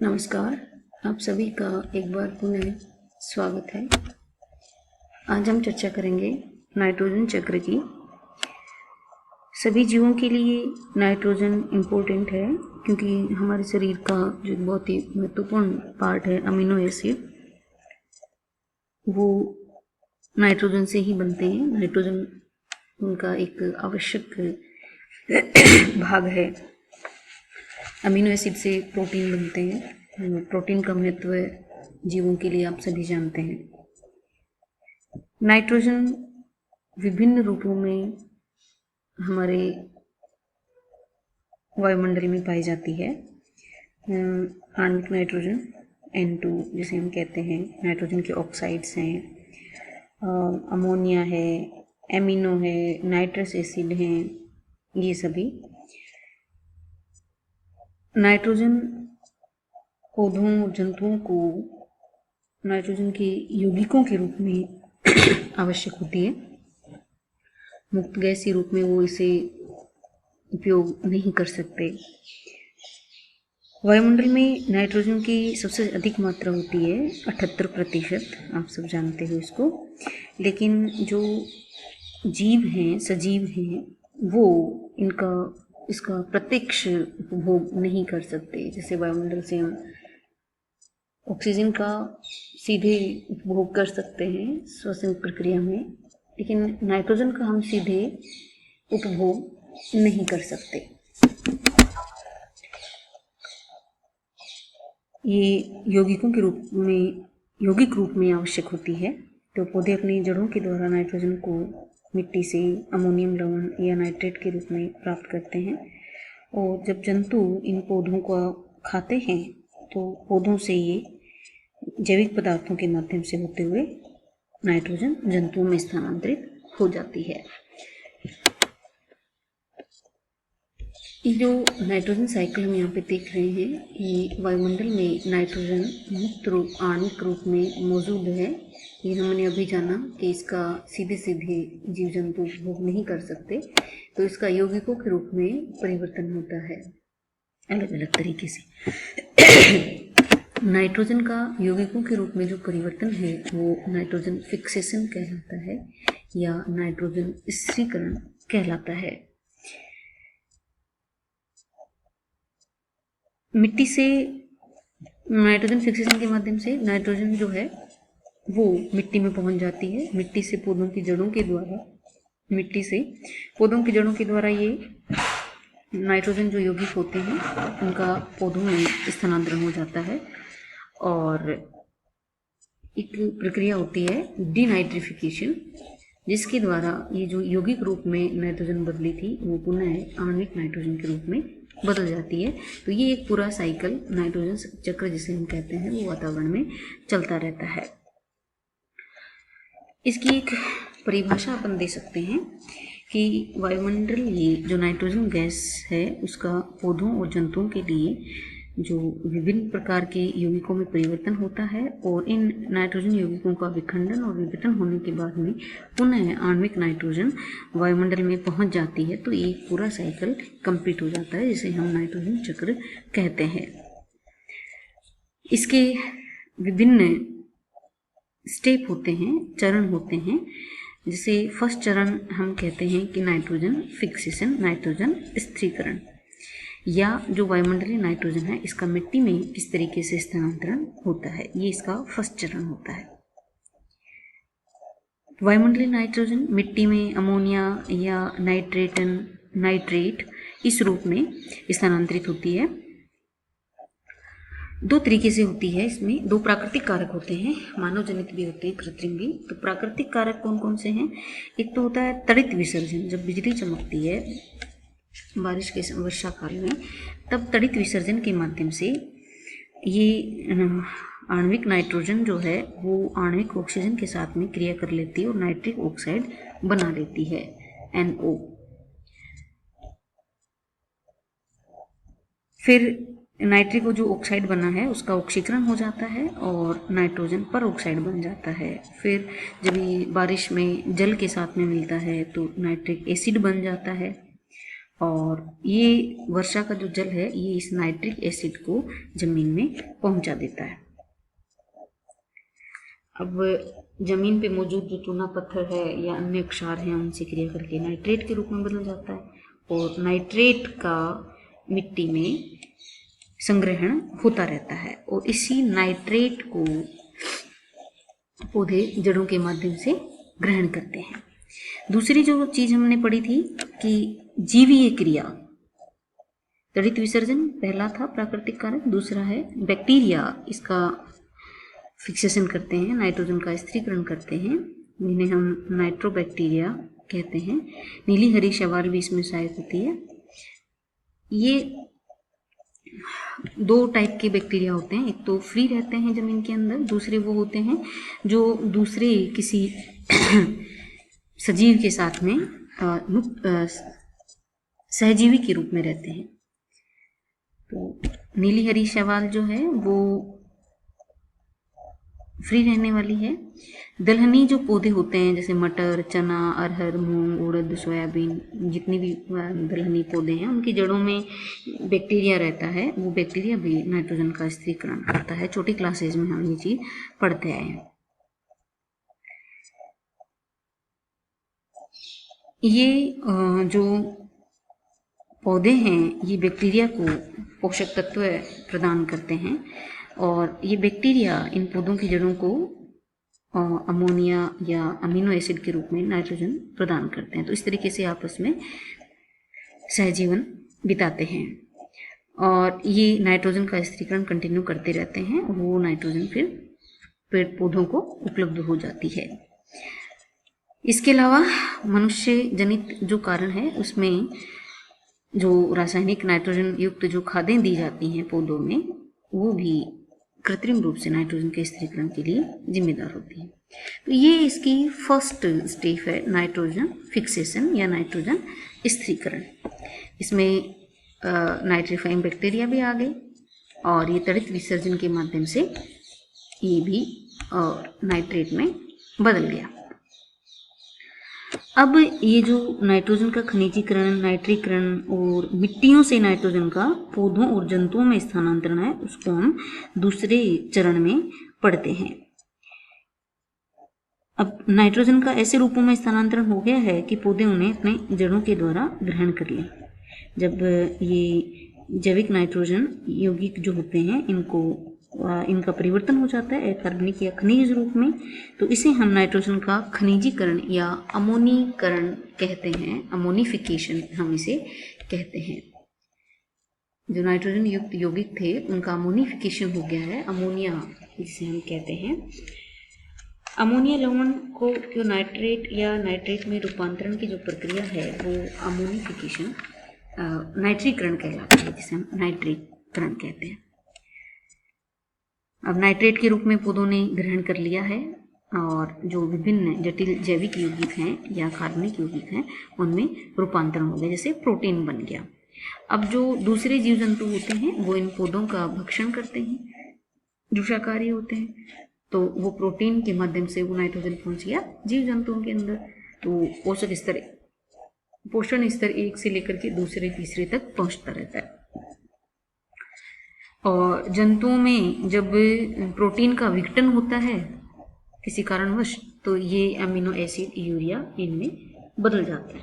नमस्कार। आप सभी का एक बार पुनः स्वागत है। आज हम चर्चा करेंगे नाइट्रोजन चक्र की। सभी जीवों के लिए नाइट्रोजन इम्पोर्टेंट है क्योंकि हमारे शरीर का जो बहुत ही महत्वपूर्ण पार्ट है अमीनो एसिड, वो नाइट्रोजन से ही बनते हैं। नाइट्रोजन उनका एक आवश्यक भाग है। अमीनो एसिड से प्रोटीन बनते हैं। प्रोटीन का महत्व जीवों के लिए आप सभी जानते हैं। नाइट्रोजन विभिन्न रूपों में हमारे वायुमंडल में पाई जाती है। आणविक नाइट्रोजन N2 जिसे हम कहते हैं, नाइट्रोजन के ऑक्साइड्स हैं, अमोनिया है, एमिनो है, नाइट्रस एसिड हैं, ये सभी। नाइट्रोजन पौधों और जंतुओं को नाइट्रोजन के यौगिकों के रूप में आवश्यक होती है। मुक्त गैस के रूप में वो इसे उपयोग नहीं कर सकते। वायुमंडल में नाइट्रोजन की सबसे अधिक मात्रा होती है 78%, आप सब जानते हो इसको। लेकिन जो जीव हैं, सजीव हैं, वो इसका प्रत्यक्ष उपभोग नहीं कर सकते। जैसे वायुमंडल से हम ऑक्सीजन का सीधे उपभोग कर सकते हैं श्वसन प्रक्रिया में, लेकिन नाइट्रोजन का हम सीधे उपभोग नहीं कर सकते। ये यौगिक रूप में आवश्यक होती है। तो पौधे अपनी जड़ों के द्वारा नाइट्रोजन को मिट्टी से अमोनियम लवण या नाइट्रेट के रूप में प्राप्त करते हैं, और जब जंतु इन पौधों को खाते हैं तो पौधों से ये जैविक पदार्थों के माध्यम से होते हुए नाइट्रोजन जंतुओं में स्थानांतरित हो जाती है। ये जो नाइट्रोजन साइकिल हम यहाँ पे देख रहे हैं, ये वायुमंडल में नाइट्रोजन मुक्त रूप आणविक रूप में मौजूद है। ये हमने अभी जाना कि इसका सीधे सीधे जीव जंतु उपभोग नहीं कर सकते, तो इसका यौगिकों के रूप में परिवर्तन होता है अलग अलग तरीके से। नाइट्रोजन का यौगिकों के रूप में जो परिवर्तन है वो नाइट्रोजन फिक्सेशन कहलाता है या नाइट्रोजन स्थिरीकरण कहलाता है। मिट्टी से नाइट्रोजन फिक्सेशन के माध्यम से नाइट्रोजन जो है वो मिट्टी में पहुंच जाती है। मिट्टी से पौधों की जड़ों के द्वारा ये नाइट्रोजन जो यौगिक होते हैं उनका पौधों में स्थानांतरण हो जाता है, और एक प्रक्रिया होती है डीनाइट्रिफिकेशन, जिसके द्वारा ये जो यौगिक रूप में नाइट्रोजन बदली थी वो पुनः आणविक नाइट्रोजन के रूप में बदल जाती है। तो ये एक पूरा साइकिल, नाइट्रोजन चक्र जिसे हम कहते हैं, वो वातावरण में चलता रहता है। इसकी एक परिभाषा अपन दे सकते हैं कि वायुमंडल ये जो नाइट्रोजन गैस है उसका पौधों और जंतुओं के लिए जो विभिन्न प्रकार के यौगिकों में परिवर्तन होता है, और इन नाइट्रोजन यौगिकों का विखंडन और विघटन होने के बाद में पुनः आणविक नाइट्रोजन वायुमंडल में पहुंच जाती है। तो ये पूरा साइकिल कंप्लीट हो जाता है, जिसे हम नाइट्रोजन चक्र कहते हैं। इसके विभिन्न स्टेप होते हैं, चरण होते हैं। जैसे फर्स्ट चरण हम कहते हैं कि नाइट्रोजन फिक्सेशन, नाइट्रोजन स्थिरीकरण, या जो वायुमंडलीय नाइट्रोजन है इसका मिट्टी में किस तरीके से स्थानांतरण होता है, ये इसका फर्स्ट चरण होता है। वायुमंडलीय नाइट्रोजन मिट्टी में अमोनिया या नाइट्रेट इस रूप में स्थानांतरित होती है। दो तरीके से होती है। इसमें दो प्राकृतिक कारक होते हैं, मानव जनित भी होते हैं, कृत्रिम भी। तो प्राकृतिक कारक कौन कौन से हैं? एक तो होता है तड़ित विसर्जन। जब बिजली चमकती है बारिश के वर्षा काल में, तब तड़ित विसर्जन के माध्यम से ये आणविक नाइट्रोजन जो है वो आणविक ऑक्सीजन के साथ में क्रिया कर लेती है और नाइट्रिक ऑक्साइड बना लेती है, NO। फिर नाइट्रिक जो ऑक्साइड बना है उसका ऑक्सीकरण हो जाता है और नाइट्रोजन पर ऑक्साइड बन जाता है। फिर जब ये बारिश में जल के साथ में मिलता है तो नाइट्रिक एसिड बन जाता है। और ये वर्षा का जो जल है ये इस नाइट्रिक एसिड को जमीन में पहुंचा देता है। अब जमीन पे मौजूद जो चूना पत्थर है या अन्य क्षार हैं उनसे क्रिया करके नाइट्रेट के रूप में बदल जाता है और नाइट्रेट का मिट्टी में संग्रहण होता रहता है और इसी नाइट्रेट को पौधे जड़ों के माध्यम से ग्रहण करते हैं। दूसरी जो चीज हमने पढ़ी थी कि जीवीय क्रिया, तड़ित विसर्जन पहला था प्राकृतिक कारक, दूसरा है बैक्टीरिया इसका फिक्सेशन करते हैं, नाइट्रोजन का स्थिरीकरण करते हैं, जिन्हें हम नाइट्रोबैक्टीरिया कहते हैं। नीली हरी शैवाल भी इसमें सहायक होती है। ये दो टाइप के बैक्टीरिया होते हैं, एक तो फ्री रहते हैं जमीन के अंदर, दूसरे वो होते हैं जो दूसरे किसी सजीव के साथ में सहजीवी के रूप में रहते हैं। तो नीली हरी शैवाल जो है वो फ्री रहने वाली है। दलहनी जो पौधे होते हैं जैसे मटर, चना, अरहर, मूंग, उड़द, सोयाबीन, जितनी भी दलहनी पौधे हैं उनकी जड़ों में बैक्टीरिया रहता है, वो बैक्टीरिया भी नाइट्रोजन का स्थिरीकरण करता है। छोटी क्लासेज में हम ये चीज पढ़ते आए हैं। ये जो पौधे हैं ये बैक्टीरिया को पोषक तत्व प्रदान करते हैं और ये बैक्टीरिया इन पौधों की जड़ों को अमोनिया या अमीनो एसिड के रूप में नाइट्रोजन प्रदान करते हैं। तो इस तरीके से आपस में सहजीवन बिताते हैं और ये नाइट्रोजन का स्थिरीकरण कंटिन्यू करते रहते हैं। वो नाइट्रोजन फिर पेड़ पौधों को उपलब्ध हो जाती है। इसके अलावा मनुष्य जनित जो कारण है उसमें जो रासायनिक नाइट्रोजन युक्त जो खादें दी जाती हैं पौधों में वो भी कृत्रिम रूप से नाइट्रोजन के स्थिरीकरण के लिए जिम्मेदार होती है। तो ये इसकी फर्स्ट स्टेप है, नाइट्रोजन फिक्सेशन या नाइट्रोजन स्थिरीकरण। इसमें नाइट्रीफाइंग बैक्टीरिया भी आ गए और ये तड़ित विसर्जन के माध्यम से ये भी नाइट्रेट में बदल गया। अब ये जो नाइट्रोजन का खनिजीकरण, नाइट्रीकरण और मिट्टियों से नाइट्रोजन का पौधों और जंतुओं में स्थानांतरण है, उसको हम दूसरे चरण में पढ़ते हैं। अब नाइट्रोजन का ऐसे रूपों में स्थानांतरण हो गया है कि पौधे उन्हें अपने जड़ों के द्वारा ग्रहण कर लें। जब ये जैविक नाइट्रोजन यौगिक जो होते हैं इनका परिवर्तन हो जाता है कार्बनिक या खनिज रूप में, तो इसे हम नाइट्रोजन का खनिजीकरण या अमोनीकरण कहते हैं। अमोनिफिकेशन हम इसे कहते हैं। जो नाइट्रोजन युक्त यौगिक थे उनका अमोनिफिकेशन हो गया है, अमोनिया जिसे हम कहते हैं। अमोनिया लवण को जो नाइट्रेट या नाइट्रेट में रूपांतरण की जो प्रक्रिया है वो अमोनिफिकेशन नाइट्रीकरण कहलाता है, जिसे हम नाइट्रीकरण कहते हैं। अब नाइट्रेट के रूप में पौधों ने ग्रहण कर लिया है और जो विभिन्न जटिल जैविक यौगिक हैं या कार्बनिक यौगिक हैं उनमें रूपांतरण हो गया, जैसे प्रोटीन बन गया। अब जो दूसरे जीव जंतु होते हैं वो इन पौधों का भक्षण करते हैं, जो शाकाहारी होते हैं, तो वो प्रोटीन के माध्यम से वो नाइट्रोजन पहुंच गया जीव जंतुओं के अंदर। तो पोषण स्तर एक से लेकर के दूसरे तीसरे तक पहुंचता रहता है। और जंतुओं में जब प्रोटीन का विघटन होता है किसी कारणवश, तो ये अमीनो एसिड यूरिया इनमें बदल जाता है,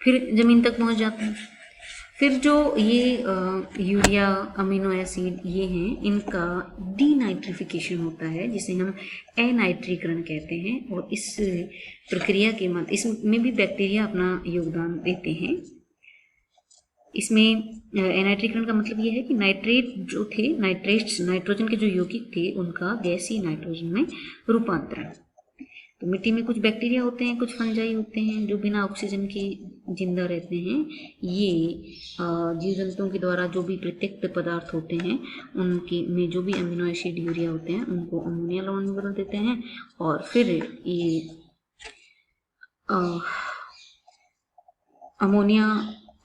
फिर जमीन तक पहुंच जाता है। फिर जो ये यूरिया अमीनो एसिड ये हैं, इनका डीनाइट्रिफिकेशन होता है, जिसे हम एनाइट्रीकरण कहते हैं। और इस प्रक्रिया के माध्यम इसमें भी बैक्टीरिया अपना योगदान देते हैं। इसमें एनाइट्रीकरण का मतलब ये है कि नाइट्रेट जो थे, नाइट्रोजन के जो यौगिक थे उनका गैसीय नाइट्रोजन में रूपांतरण। तो मिट्टी में कुछ बैक्टीरिया होते हैं, कुछ फंजाई होते हैं जो बिना ऑक्सीजन के जिंदा रहते हैं। ये जीव जंतुओं के द्वारा जो भी प्रत्यक्त पदार्थ होते हैं उनके में जो भी अमीनो एसिड यूरिया होते हैं उनको अमोनिया लवण में बदल देते हैं और फिर ये अमोनिया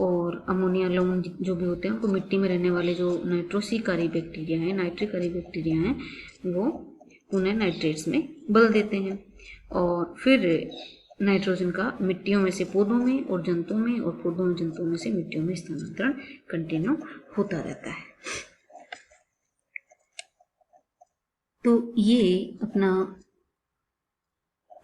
और अमोनिया लवण जो भी होते हैं उनको मिट्टी में रहने वाले जो नाइट्रोसिकारी बैक्टीरिया हैं, नाइट्रिकारी बैक्टीरिया हैं, वो उन्हें नाइट्रेट्स में बदल देते हैं। और फिर नाइट्रोजन का मिट्टियों में से पौधों में और जंतुओं में और पौधों और जंतुओं में से मिट्टियों में स्थानांतरण कंटिन्यू होता रहता है। तो ये अपना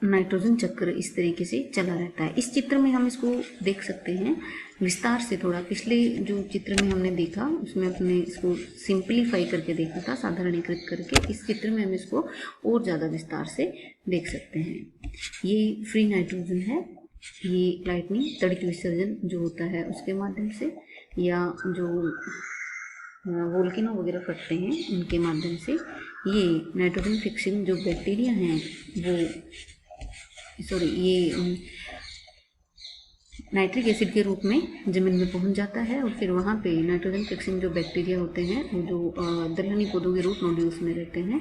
नाइट्रोजन चक्र इस तरीके से चला रहता है। इस चित्र में हम इसको देख सकते हैं विस्तार से थोड़ा। पिछले जो चित्र में हमने देखा उसमें अपने इसको सिंपलीफाई करके देखा था, साधारणीकृत करके। इस चित्र में हम इसको और ज़्यादा विस्तार से देख सकते हैं। ये फ्री नाइट्रोजन है, ये लाइटनिंग तड़ित विसर्जन जो होता है उसके माध्यम से, या जो वोल्केनो वगैरह फटते हैं उनके माध्यम से ये नाइट्रोजन फिक्सिंग जो बैक्टीरिया हैं वो ये नाइट्रिक एसिड के रूप में ज़मीन में पहुंच जाता है और फिर वहाँ पे नाइट्रोजन फिक्सिंग जो बैक्टीरिया होते हैं वो जो दलहनी पौधों के रूट नोड्यूल्स में रहते हैं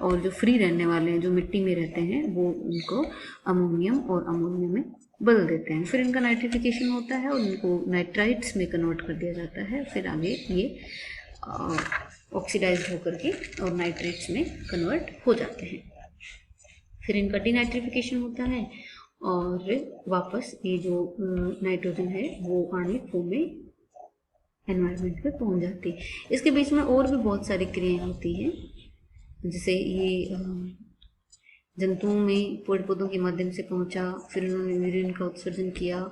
और जो फ्री रहने वाले हैं जो मिट्टी में रहते हैं वो उनको अमोनियम और अमोनिया में बदल देते हैं। फिर इनका नाइट्रिफिकेशन होता है और इनको नाइट्राइट्स में कन्वर्ट कर दिया जाता है। फिर आगे ये ऑक्सीडाइज होकर के और नाइट्रेट्स में कन्वर्ट हो जाते हैं। फिर इनका डीनाइट्रिफिकेशन होता है और वापस ये जो नाइट्रोजन है वो आणविक फॉर्म में एनवायरनमेंट में पहुंच जाती है। इसके बीच में और भी बहुत सारी क्रियाएं होती हैं, जैसे ये जंतुओं में पेड़ पौधों के माध्यम से पहुंचा, फिर उन्होंने यूरिन का उत्सर्जन किया,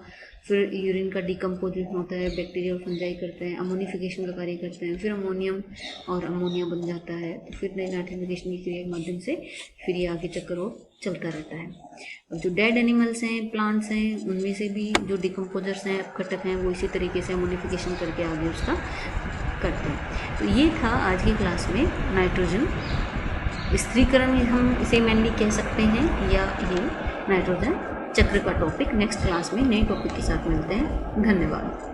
फिर यूरिन का डिकम्पोजिशन होता है, बैक्टीरिया और फंजाई करते हैं, अमोनिफिकेशन का कार्य करते हैं, फिर अमोनियम और अमोनिया बन जाता है, तो फिर नाइट्रिफिकेशन की क्रिया के माध्यम से फिर ये आगे चक्कर और चलता रहता है। अब जो डेड एनिमल्स हैं, प्लांट्स हैं, उनमें से भी जो डिकम्पोजर्स हैं, अपघटक हैं, वो इसी तरीके से अमोनिफिकेशन करके आगे उसका करते हैं। तो ये था आज की क्लास में नाइट्रोजन स्थिरीकरण, हम इसे मेनली कह सकते हैं, या ये नाइट्रोजन चक्र का टॉपिक। नेक्स्ट क्लास में नए टॉपिक के साथ मिलते हैं। धन्यवाद।